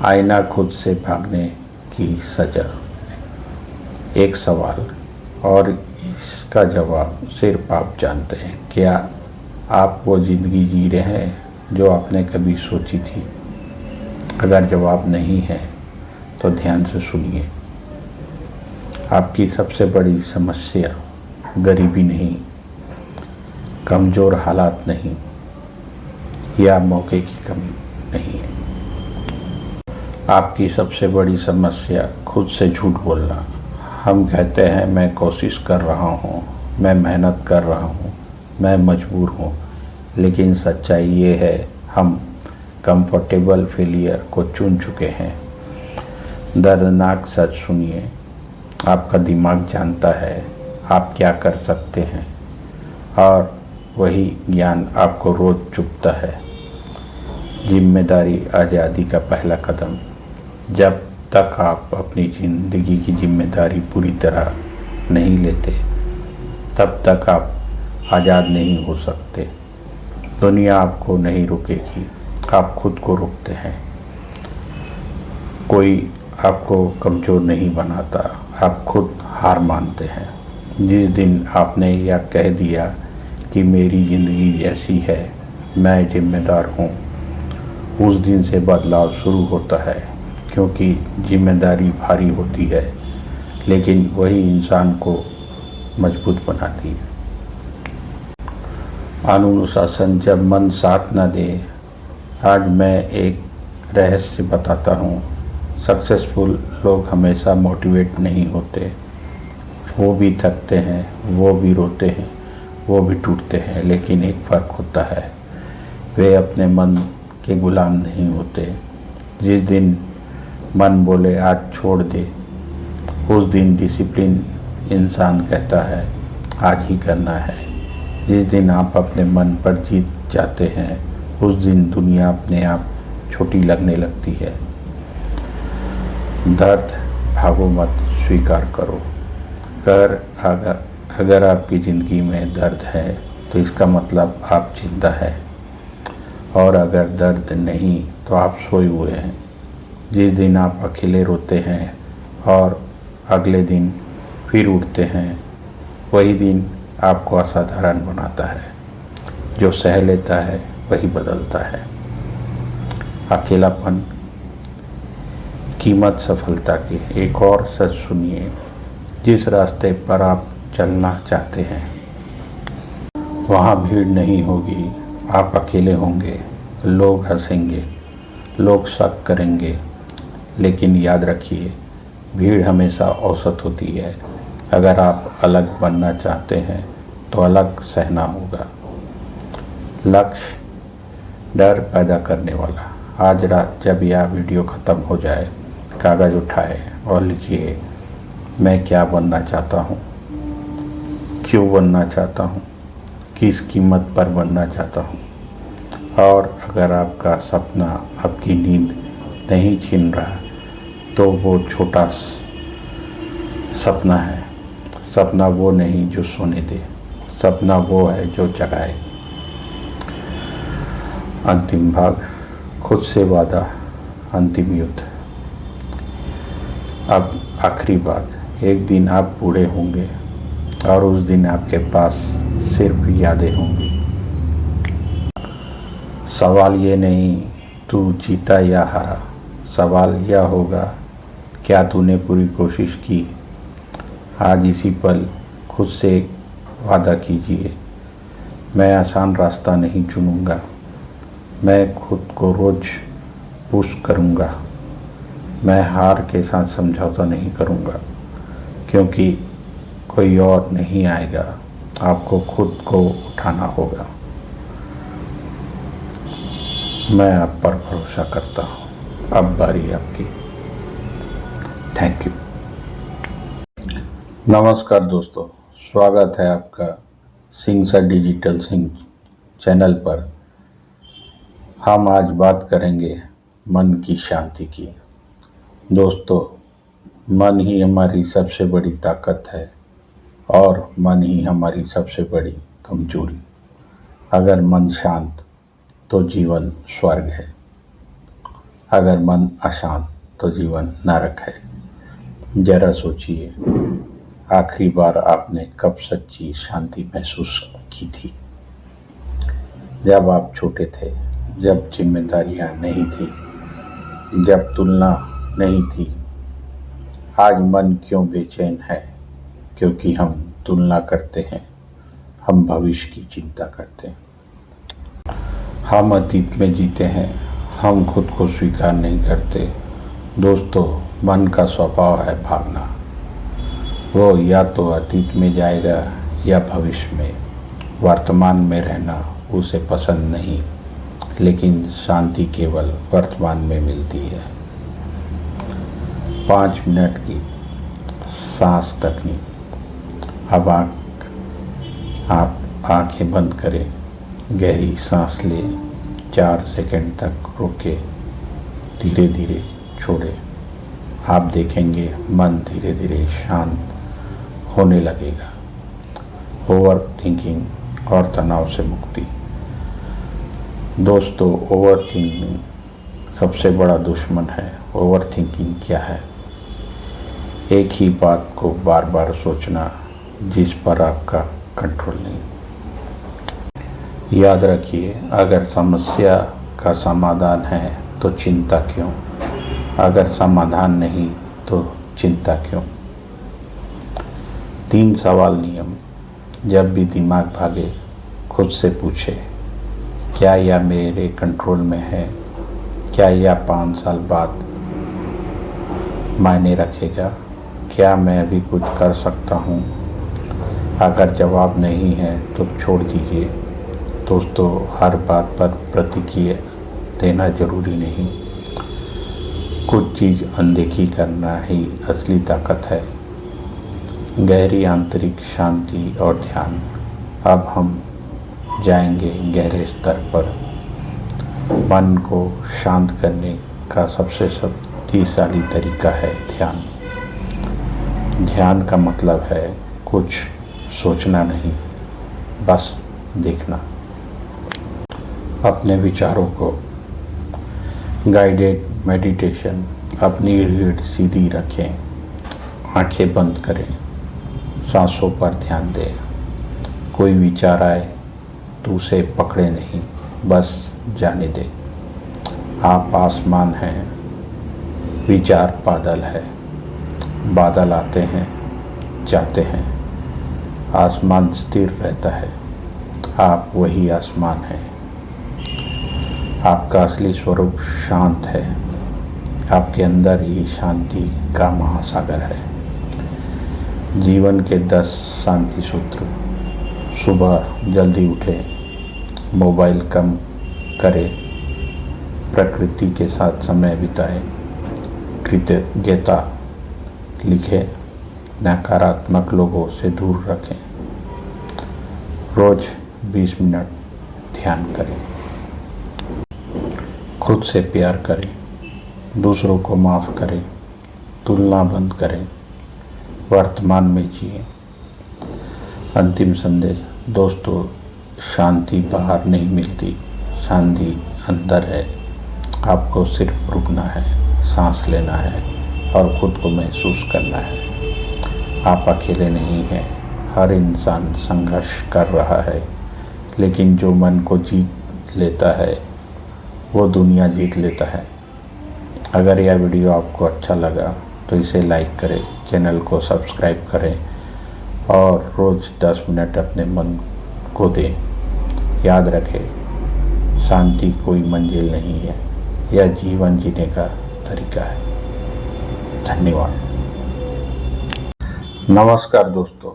आईना खुद से भागने की सजा। एक सवाल और इसका जवाब सिर्फ आप जानते हैं। क्या आप वो ज़िंदगी जी रहे हैं जो आपने कभी सोची थी? अगर जवाब नहीं है तो ध्यान से सुनिए। आपकी सबसे बड़ी समस्या गरीबी नहीं, कमज़ोर हालात नहीं, या मौके की कमी नहीं है। आपकी सबसे बड़ी समस्या खुद से झूठ बोलना। हम कहते हैं मैं कोशिश कर रहा हूँ, मैं मेहनत कर रहा हूँ, मैं मजबूर हूँ, लेकिन सच्चाई ये है हम कंफर्टेबल फेलियर को चुन चुके हैं। दर्दनाक सच सुनिए, आपका दिमाग जानता है आप क्या कर सकते हैं, और वही ज्ञान आपको रोज़ चुभता है। जिम्मेदारी आज़ादी का पहला कदम। जब तक आप अपनी ज़िंदगी की जिम्मेदारी पूरी तरह नहीं लेते, तब तक आप आज़ाद नहीं हो सकते। दुनिया आपको नहीं रोकेगी, आप खुद को रोकते हैं। कोई आपको कमज़ोर नहीं बनाता, आप खुद हार मानते हैं। जिस दिन आपने यह कह दिया कि मेरी ज़िंदगी जैसी है, मैं जिम्मेदार हूँ, उस दिन से बदलाव शुरू होता है। क्योंकि जिम्मेदारी भारी होती है, लेकिन वही इंसान को मजबूत बनाती है। अनुशासन जब मन साथ न दे। आज मैं एक रहस्य बताता हूँ। सक्सेसफुल लोग हमेशा मोटिवेट नहीं होते। वो भी थकते हैं, वो भी रोते हैं, वो भी टूटते हैं, लेकिन एक फ़र्क होता है, वे अपने मन के गुलाम नहीं होते। जिस दिन मन बोले आज छोड़ दे, उस दिन डिसिप्लिन इंसान कहता है आज ही करना है। जिस दिन आप अपने मन पर जीत जाते हैं, उस दिन दुनिया अपने आप छोटी लगने लगती है। दर्द भागो मत, स्वीकार करो। अगर आपकी ज़िंदगी में दर्द है तो इसका मतलब आप जिंदा है, और अगर दर्द नहीं तो आप सोए हुए हैं। जिस दिन आप अकेले रोते हैं और अगले दिन फिर उठते हैं, वही दिन आपको असाधारण बनाता है। जो सह लेता है वही बदलता है। अकेलापन कीमत सफलता की। एक और सच सुनिए, जिस रास्ते पर आप चलना चाहते हैं वहाँ भीड़ नहीं होगी। आप अकेले होंगे, लोग हंसेंगे, लोग शक करेंगे, लेकिन याद रखिए भीड़ हमेशा औसत होती है। अगर आप अलग बनना चाहते हैं तो अलग सहना होगा। लक्ष्य डर पैदा करने वाला। आज रात जब यह वीडियो ख़त्म हो जाए, कागज़ उठाए और लिखिए मैं क्या बनना चाहता हूँ, क्यों बनना चाहता हूँ, किस कीमत पर बनना चाहता हूँ। और अगर आपका सपना आपकी नींद नहीं छीन रहा तो वो छोटा सपना है। सपना वो नहीं जो सोने दे, सपना वो है जो जगाए। अंतिम भाग, खुद से वादा, अंतिम युद्ध। अब आखिरी बात, एक दिन आप बूढ़े होंगे और उस दिन आपके पास सिर्फ यादें होंगी। सवाल ये नहीं तू जीता या हारा, सवाल यह होगा क्या तूने पूरी कोशिश की। आज इसी पल खुद से एक वादा कीजिए, मैं आसान रास्ता नहीं चुनूंगा, मैं खुद को रोज़ पुश करूंगा, मैं हार के साथ समझौता नहीं करूंगा, क्योंकि कोई और नहीं आएगा, आपको खुद को उठाना होगा। मैं आप पर भरोसा करता हूँ। अब बारी आपकी। Thank you. नमस्कार दोस्तों, स्वागत है आपका Singh sir digital Singh channel पर। हम आज बात करेंगे मन की शांति की। दोस्तों, मन ही हमारी सबसे बड़ी ताकत है और मन ही हमारी सबसे बड़ी कमजोरी। अगर मन शांत तो जीवन स्वर्ग है। अगर मन अशांत तो जीवन नरक है। जरा सोचिए, आखिरी बार आपने कब सच्ची शांति महसूस की थी? जब आप छोटे थे, जब जिम्मेदारियां नहीं थी, जब तुलना नहीं थी। आज मन क्यों बेचैन है? क्योंकि हम तुलना करते हैं, हम भविष्य की चिंता करते हैं, हम अतीत में जीते हैं, हम खुद को स्वीकार नहीं करते। दोस्तों, मन का स्वभाव है भागना। वो या तो अतीत में जाएगा या भविष्य में। वर्तमान में रहना उसे पसंद नहीं, लेकिन शांति केवल वर्तमान में मिलती है। 5 मिनट की सांस तकनीक। अब आप आंखें बंद करें, गहरी सांस लें, 4 सेकंड तक रोकें, धीरे धीरे छोड़ें। आप देखेंगे मन धीरे धीरे शांत होने लगेगा। ओवर थिंकिंग और तनाव से मुक्ति। दोस्तों, ओवर थिंकिंग सबसे बड़ा दुश्मन है। ओवर थिंकिंग क्या है? एक ही बात को बार बार सोचना जिस पर आपका कंट्रोल नहीं। याद रखिए, अगर समस्या का समाधान है तो चिंता क्यों? अगर समाधान नहीं तो चिंता क्यों? 3 सवाल नियम। जब भी दिमाग भागे, खुद से पूछे, क्या यह मेरे कंट्रोल में है? क्या यह 5 साल बाद मायने रखेगा? क्या मैं अभी कुछ कर सकता हूँ? अगर जवाब नहीं है तो छोड़ दीजिए। दोस्तों, हर बात पर प्रतिक्रिया देना जरूरी नहीं। कुछ चीज़ अनदेखी करना ही असली ताकत है। गहरी आंतरिक शांति और ध्यान। अब हम जाएंगे गहरे स्तर पर। मन को शांत करने का सबसे शक्तिशाली तरीका है ध्यान। ध्यान का मतलब है कुछ सोचना नहीं, बस देखना। अपने विचारों को गाइडेड मेडिटेशन। अपनी रीढ़ सीधी रखें, आंखें बंद करें, सांसों पर ध्यान दें। कोई विचार आए तो उसे पकड़े नहीं, बस जाने दें। आप आसमान हैं, विचार बादल है। बादल आते हैं, जाते हैं, आसमान स्थिर रहता है। आप वही आसमान हैं। आपका असली स्वरूप शांत है। आपके अंदर ही शांति का महासागर है। जीवन के 10 शांति सूत्र। सुबह जल्दी उठें, मोबाइल कम करें, प्रकृति के साथ समय बिताएं, कृतज्ञता लिखें, नकारात्मक लोगों से दूर रखें। रोज 20 मिनट ध्यान करें। खुद से प्यार करें, दूसरों को माफ़ करें, तुलना बंद करें, वर्तमान में जिए। अंतिम संदेश। दोस्तों, शांति बाहर नहीं मिलती, शांति अंदर है। आपको सिर्फ रुकना है, सांस लेना है और खुद को महसूस करना है। आप अकेले नहीं हैं। हर इंसान संघर्ष कर रहा है, लेकिन जो मन को जीत लेता है वो दुनिया जीत लेता है। अगर यह वीडियो आपको अच्छा लगा तो इसे लाइक करें, चैनल को सब्सक्राइब करें और रोज़ 10 मिनट अपने मन को दें। याद रखें, शांति कोई मंजिल नहीं है, यह जीवन जीने का तरीका है। धन्यवाद। नमस्कार दोस्तों,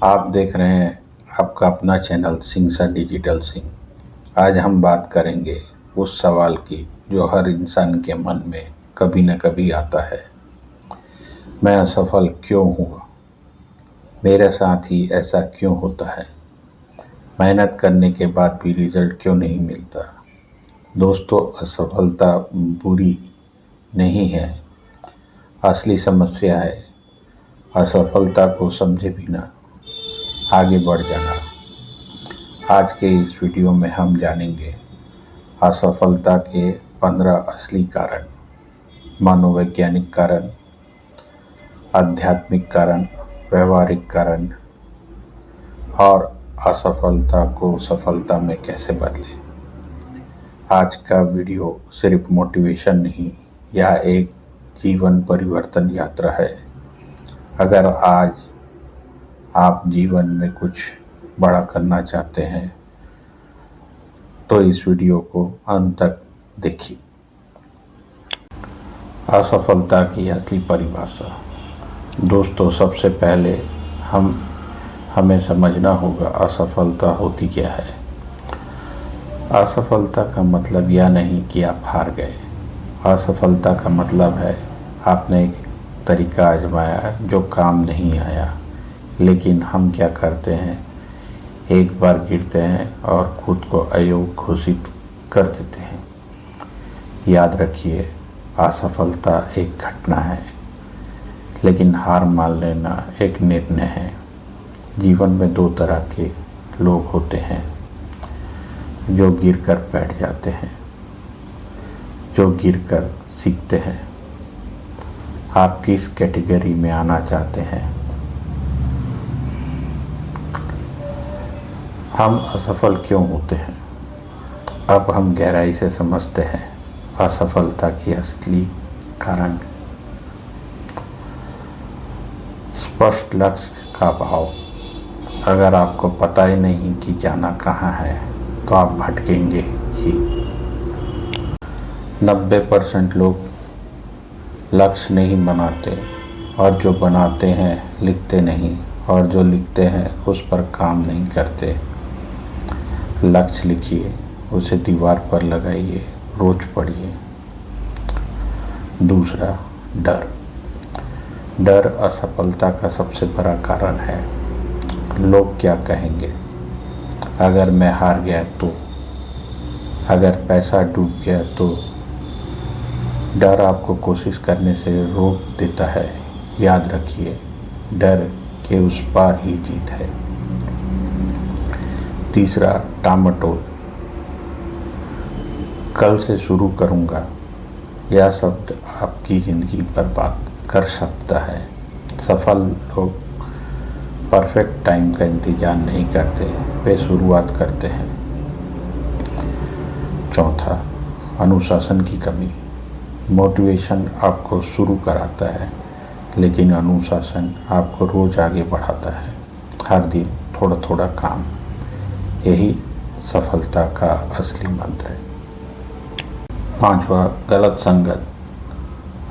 आप देख रहे हैं आपका अपना channel Singh sir digital Singh. आज हम बात करेंगे उस सवाल की जो हर इंसान के मन में कभी न कभी आता है। मैं असफल क्यों हुआ? मेरे साथ ही ऐसा क्यों होता है? मेहनत करने के बाद भी रिजल्ट क्यों नहीं मिलता? दोस्तों, असफलता बुरी नहीं है। असली समस्या है असफलता को समझे बिना आगे बढ़ जाना। आज के इस वीडियो में हम जानेंगे असफलता के 15 असली कारण, मनोवैज्ञानिक कारण, आध्यात्मिक कारण, व्यवहारिक कारण और असफलता को सफलता में कैसे बदलें। आज का वीडियो सिर्फ मोटिवेशन नहीं, यह एक जीवन परिवर्तन यात्रा है। अगर आज आप जीवन में कुछ बड़ा करना चाहते हैं तो इस वीडियो को अंत तक देखिए। असफलता की असली परिभाषा। दोस्तों, सबसे पहले हमें समझना होगा असफलता होती क्या है। असफलता का मतलब यह नहीं कि आप हार गए। असफलता का मतलब है आपने एक तरीका आजमाया जो काम नहीं आया। लेकिन हम क्या करते हैं, एक बार गिरते हैं और खुद को अयोग्य घोषित कर देते हैं। याद रखिए, असफलता एक घटना है, लेकिन हार मान लेना एक निर्णय है। जीवन में दो तरह के लोग होते हैं, जो गिरकर बैठ जाते हैं, जो गिरकर सीखते हैं। आप किस कैटेगरी में आना चाहते हैं? हम असफल क्यों होते हैं? अब हम गहराई से समझते हैं असफलता की असली कारण। स्पष्ट लक्ष्य का अभाव। अगर आपको पता ही नहीं कि जाना कहाँ है तो आप भटकेंगे ही। 90% लोग लक्ष्य नहीं बनाते, और जो बनाते हैं लिखते नहीं, और जो लिखते हैं उस पर काम नहीं करते। लक्ष्य लिखिए, उसे दीवार पर लगाइए, रोज पढ़िए। दूसरा, डर। डर असफलता का सबसे बड़ा कारण है। लोग क्या कहेंगे? अगर मैं हार गया तो? अगर पैसा डूब गया तो? डर आपको कोशिश करने से रोक देता है। याद रखिए, डर के उस पार ही जीत है। तीसरा, टामाटोल। कल से शुरू करूँगा, यह शब्द आपकी ज़िंदगी बर्बाद कर सकता है। सफल लोग परफेक्ट टाइम का इंतज़ार नहीं करते, वे शुरुआत करते हैं। चौथा, अनुशासन की कमी। मोटिवेशन आपको शुरू कराता है, लेकिन अनुशासन आपको रोज़ आगे बढ़ाता है। हर दिन थोड़ा थोड़ा काम, यही सफलता का असली मंत्र है। पांचवा, गलत संगत।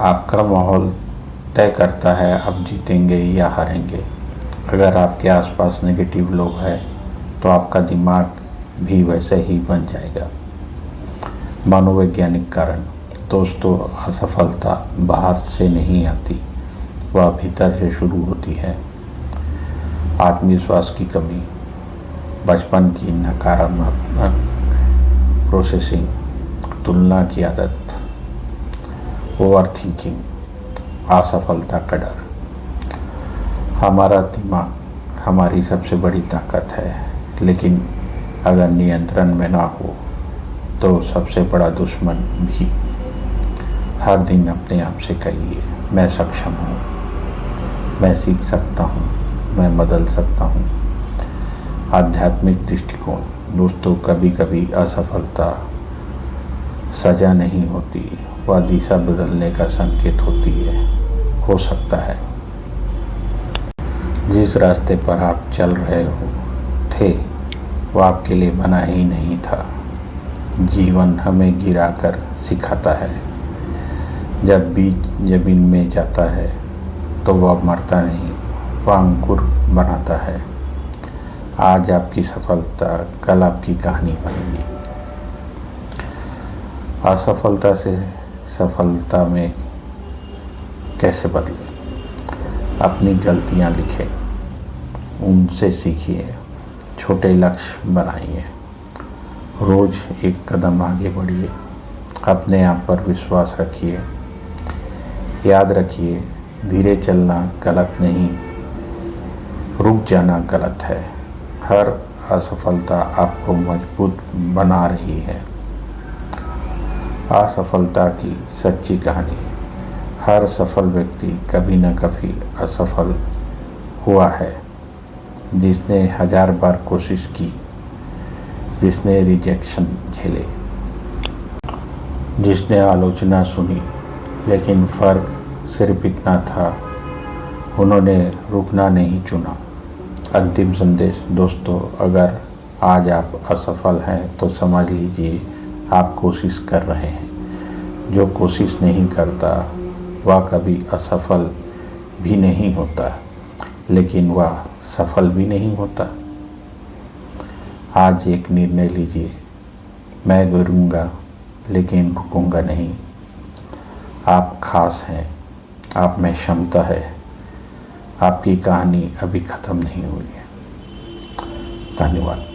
आपका माहौल तय करता है आप जीतेंगे या हारेंगे। अगर आपके आसपास नेगेटिव लोग हैं तो आपका दिमाग भी वैसे ही बन जाएगा। मनोवैज्ञानिक कारण। दोस्तों, असफलता बाहर से नहीं आती, वह भीतर से शुरू होती है। आत्मविश्वास की कमी, बचपन की नकारात्मक प्रोसेसिंग, तुलना की आदत, ओवर थिंकिंग, असफलता का डर। हमारा दिमाग हमारी सबसे बड़ी ताकत है, लेकिन अगर नियंत्रण में ना हो तो सबसे बड़ा दुश्मन भी। हर दिन अपने आप से कहिए, मैं सक्षम हूँ, मैं सीख सकता हूँ, मैं बदल सकता हूँ। आध्यात्मिक दृष्टिकोण। दोस्तों, कभी कभी असफलता सजा नहीं होती, वह दिशा बदलने का संकेत होती है। हो सकता है जिस रास्ते पर आप चल रहे थे वह आपके लिए बना ही नहीं था। जीवन हमें गिराकर सिखाता है। जब बीज जमीन में जाता है तो वह मरता नहीं, वह अंकुर बनाता है। आज आपकी सफलता कल आपकी कहानी बनेगी। असफलता से सफलता में कैसे बदलें? अपनी गलतियां लिखें, उनसे सीखिए, छोटे लक्ष्य बनाइए, रोज एक कदम आगे बढ़िए, अपने आप पर विश्वास रखिए। याद रखिए, धीरे चलना गलत नहीं, रुक जाना गलत है। हर असफलता आपको मजबूत बना रही है। असफलता की सच्ची कहानी। हर सफल व्यक्ति कभी न कभी असफल हुआ है। जिसने 1000 बार कोशिश की, जिसने रिजेक्शन झेले, जिसने आलोचना सुनी, लेकिन फ़र्क सिर्फ इतना था, उन्होंने रुकना नहीं चुना। अंतिम संदेश दोस्तों, अगर आज आप असफल हैं तो समझ लीजिए आप कोशिश कर रहे हैं। जो कोशिश नहीं करता वह कभी असफल भी नहीं होता, लेकिन वह सफल भी नहीं होता। आज एक निर्णय लीजिए, मैं गिरूंगा लेकिन रुकूंगा नहीं। आप खास हैं, आप में क्षमता है, आपकी कहानी अभी ख़त्म नहीं हुई है। धन्यवाद।